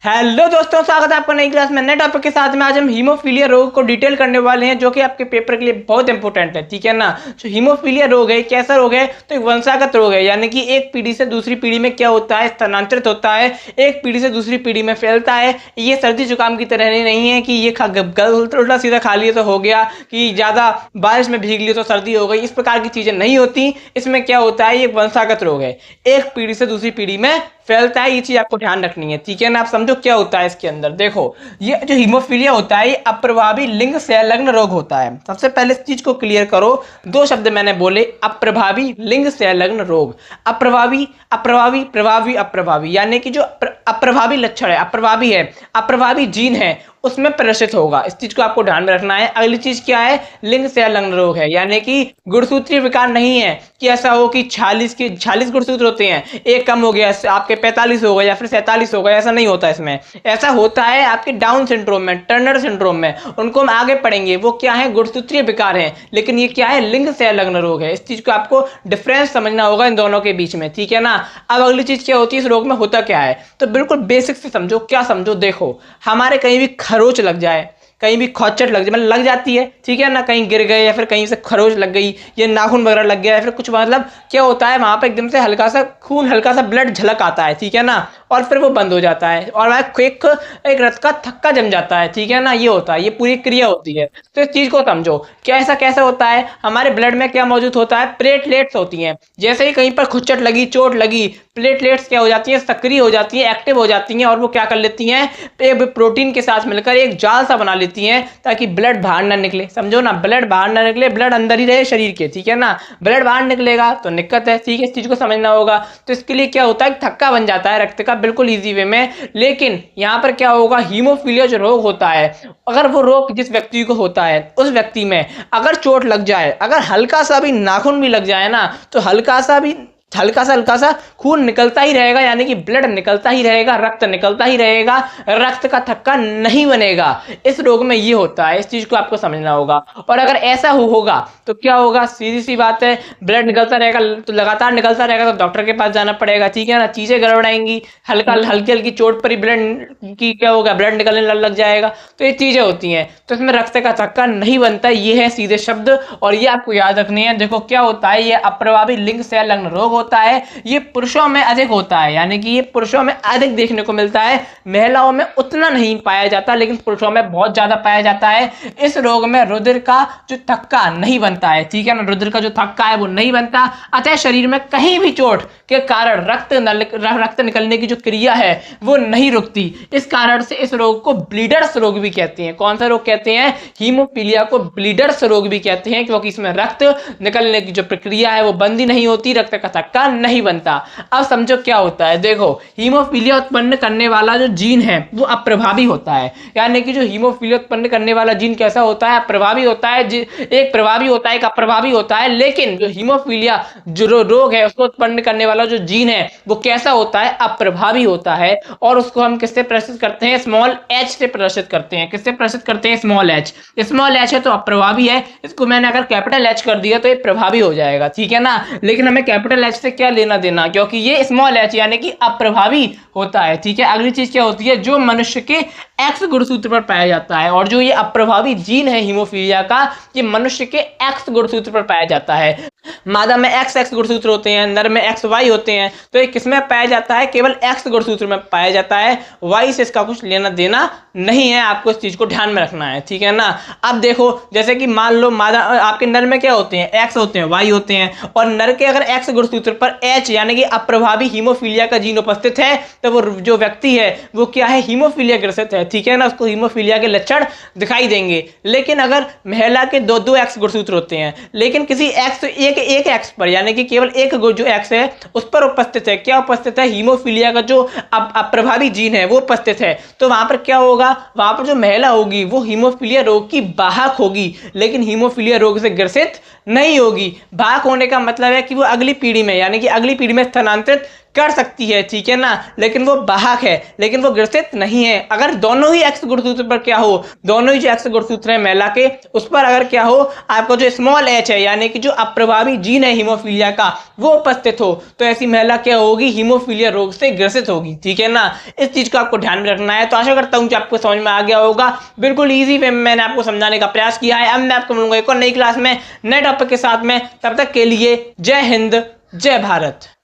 Hello दोस्तों, स्वागत है आपका नई क्लास में नए टॉपिक के साथ में। आज हम हीमोफीलिया रोग को डिटेल करने वाले हैं, जो कि आपके पेपर के लिए बहुत इंपॉर्टेंट है। ठीक है ना। जो हीमोफीलिया रोग है, कैसा रोग है? तो एक वंशागत रोग है, यानी कि एक पीढ़ी से दूसरी पीढ़ी में क्या होता है, स्थानांतरित होता है, एक पीढ़ी से दूसरी पीढ़ी में फैलता है। ये सर्दी जुकाम की तरह नहीं है कि ये उल्टा सीधा खा लिया तो हो गया, कि ज्यादा बारिश में भीग लिया तो सर्दी हो गई। इस प्रकार की चीजें नहीं होती। इसमें क्या होता है, ये वंशागत रोग है, एक पीढ़ी से दूसरी पीढ़ी में फैलता है। ये चीज आपको ध्यान रखनी है। ठीक है ना। आप समझो क्या होता है इसके अंदर। देखो, ये जो हीमोफीलिया होता है, ये अप्रभावी लिंग संलग्न रोग होता है। सबसे पहले इस चीज को क्लियर करो। दो शब्द मैंने बोले, अप्रभावी लिंग संलग्न रोग। अप्रभावी, अप्रभावी, प्रभावी, अप्रभावी, यानी कि जो अप्रभावी लक्षण है, अप्रभावी है, अप्रभावी जीन है, उसमें प्रदर्शित होगा। इस चीज को आपको ध्यान में रखना है। अगली चीज क्या है? लिंग संलग्न रोग है, यानी कि गुणसूत्रीय विकार नहीं है कि ऐसा हो कि 46 गुणसूत्र होते हैं, एक कम हो गया, आपके 45 हो गए या फिर 47 हो गए। ऐसा नहीं होता इसमें। ऐसा होता है आपके डाउन सिंड्रोम में, टर्नर सिंड्रोम में। उनको हम आगे पढ़ेंगे। वो क्या है? गुणसूत्रीय विकार है। लेकिन ये क्या है? लिंग संलग्न रोग है। इस चीज को आपको डिफरेंस समझना होगा इन दोनों के बीच में। ठीक है ना। अब अगली चीज क्या होती है, इस रोग में होता क्या है? तो बिल्कुल बेसिक से समझो। क्या समझो? देखो, हमारे कहीं भी खरोच लग जाए, कहीं भी खौचट लग जाए, मतलब लग जाती है। ठीक है ना। कहीं गिर गए या फिर कहीं से खरोच लग गई, ये नाखून वगैरह लग गया, या फिर कुछ, मतलब क्या होता है, वहां पर एकदम से हल्का सा खून, हल्का सा ब्लड झलक आता है। ठीक है ना। और फिर वो बंद हो जाता है और वह एक रक्त का थक्का जम जाता है। ठीक है ना। ये होता है, ये पूरी क्रिया होती है। तो इस चीज को समझो। क्या ऐसा कैसे होता है? हमारे ब्लड में क्या मौजूद होता है? प्लेटलेट्स होती हैं। जैसे ही कहीं पर खुच्चट लगी, चोट लगी, प्लेटलेट्स क्या हो जाती है? सक्रिय हो जाती है, एक्टिव हो जाती हैं, और वो क्या कर लेती हैं? एक प्रोटीन के साथ मिलकर एक जाल सा बना लेती हैं, ताकि ब्लड बाहर ना निकले। समझो ना, ब्लड बाहर ना निकले, ब्लड अंदर ही रहे शरीर के। ठीक है ना। ब्लड बाहर निकलेगा तो दिक्कत है। ठीक है, इस चीज को समझना होगा। तो इसके लिए क्या होता है, थक्का बन जाता है रक्त का, बिल्कुल इजी वे में। लेकिन यहाँ पर क्या होगा, हीमोफीलिया जो रोग होता है, अगर वो रोग जिस व्यक्ति को होता है, उस व्यक्ति में अगर चोट लग जाए, अगर हल्का सा भी नाखून भी लग जाए ना, तो हल्का सा खून निकलता ही रहेगा, यानी कि ब्लड निकलता ही रहेगा, रक्त निकलता ही रहेगा, रक्त का थक्का नहीं बनेगा। इस रोग में ये होता है। इस चीज को आपको समझना होगा। और अगर ऐसा होगा तो क्या होगा? सीधी सी बात है, ब्लड निकलता रहेगा, तो लगातार निकलता रहेगा, तो डॉक्टर के पास जाना पड़ेगा। ठीक है ना। चीजें गड़बड़ाएंगी, हल्की हल्की चोट पर ही ब्लड की क्या होगा, ब्लड निकलने लग जाएगा। तो ये चीजें होती हैं। तो इसमें रक्त का थक्का नहीं बनता। ये है सीधे शब्द, और ये आपको याद रखनी है। देखो क्या होता है, ये अप्रभावी लिंग संलग्न रोग होता है। ये पुरुषों में अधिक होता है, यानी कि ये पुरुषों में अधिक देखने को मिलता है, महिलाओं में उतना नहीं पाया जाता, लेकिन पुरुषों में बहुत ज्यादा पाया जाता है। इस रोग में रुधिर का जो थक्का नहीं बनता है। ठीक है ना। रुधिर का जो थक्का है वो नहीं बनता, अतः शरीर में कहीं भी चोट के कारण रक्त निकलने की जो क्रिया है वो नहीं रुकती। इस कारण से इस रोग को ब्लीडर्स रोग भी कहते हैं। कौन सा रोग कहते हैं? हीमोफीलिया को ब्लीडर्स रोग भी कहते हैं, क्योंकि इसमें रक्त निकलने की जो प्रक्रिया है वो बंद ही नहीं होती, रक्त का थक्का नहीं बनता। अब समझो क्या होता है। देखो, हीमोफीलिया उत्पन्न करने वाला जो जीन है वो अप्रभावी होता है, यानी कि जो हीमोफीलिया उत्पन्न करने वाला जीन कैसा होता है? अप्रभावी होता है। एक प्रभावी होता है, एक अप्रभावी होता है। लेकिन जो हीमोफीलिया जो रोग है उसको उत्पन्न करने वाला जो जीन है वो कैसा होता है? अप्रभावी होता है। और उसको हम किससे प्रदर्शित करते हैं? स्मॉल एच से प्रदर्शित करते हैं। किससे प्रदर्शित करते हैं? Small H. स्मॉल एच है तो अप्रभावी है। इसको मैंने अगर कैपिटल एच कर दिया तो ये प्रभावी हो जाएगा। ठीक है ना। लेकिन हमें कैपिटल एच से क्या लेना देना, क्योंकि ये स्मॉल एच यानी कि अप्रभावी होता है। ठीक है। अगली चीज क्या होती है? जो मनुष्य के एक्स गुणसूत्र पर पाया जाता है, और जो ये अप्रभावी जीन है हीमोफीलिया का, ये मनुष्य के एक्स गुणसूत्र पर पाया जाता है। मादा में एक्स गुणसूत्र होते हैं, नर में XY होते हैं। तो ये किसमें पाया जाता है? केवल एक्स गुणसूत्र में पाया जाता है। वाई से इसका कुछ लेना देना नहीं है। आपको इस चीज को ध्यान में रखना है। ठीक है ना। अब देखो, जैसे कि मान लो मादा, आपके नर में क्या होते हैं? एक्स होते हैं, वाई होते हैं। और नर के अगर एक्स गुणसूत्र पर एच यानी कि अप्रभावी हीमोफीलिया का जीन उपस्थित है, तो वो जो व्यक्ति है वो क्या है? हीमोफीलिया ग्रसित है। ठीक है ना। उसको हीमोफीलिया के लक्षण दिखाई देंगे। लेकिन अगर महिला के दो एक्स गुणसूत्र होते हैं, लेकिन किसी एक एक्स पर, यानी कि केवल एक जो एक्स है उस पर उपस्थित है, क्या उपस्थित है? हीमोफीलिया का जो अप्रभावी जीन है वो उपस्थित है। तो वहां पर क्या होगा? वहां पर जो महिला होगी वो हीमोफीलिया रोग की वाहक होगी, लेकिन हीमोफीलिया रोग से ग्रसित नहीं होगी। वाहक होने का मतलब है कि वो अगली पीढ़ी में, यानी कि अगली पीढ़ी में स्थानांतरित कर सकती है, ठीक है ना, लेकिन वो वाहक है, लेकिन वो ग्रसित नहीं है। अगर दोनों ही एक्स गुणसूत्र पर क्या हो, दोनों ही जो एक्स गुणसूत्र है महिला के, उस पर अगर क्या हो, आपको जो स्मॉल एच है यानी कि जो अप्रभावी जीन है हीमोफीलिया का वो उपस्थित हो, तो ऐसी महिला क्या होगी, हीमोफीलिया रोग से ग्रसित होगी, ठीक है ना। इस चीज को आपको ध्यान में रखना है। तो आशा करता हूं कि आपको समझ में आ गया होगा। बिल्कुल ईजी वे में मैंने आपको समझाने का प्रयास किया है। अब मैं आपको मिलूंगा एक और नई क्लास में नए टॉपिक के साथ में। तब तक के लिए जय हिंद, जय भारत।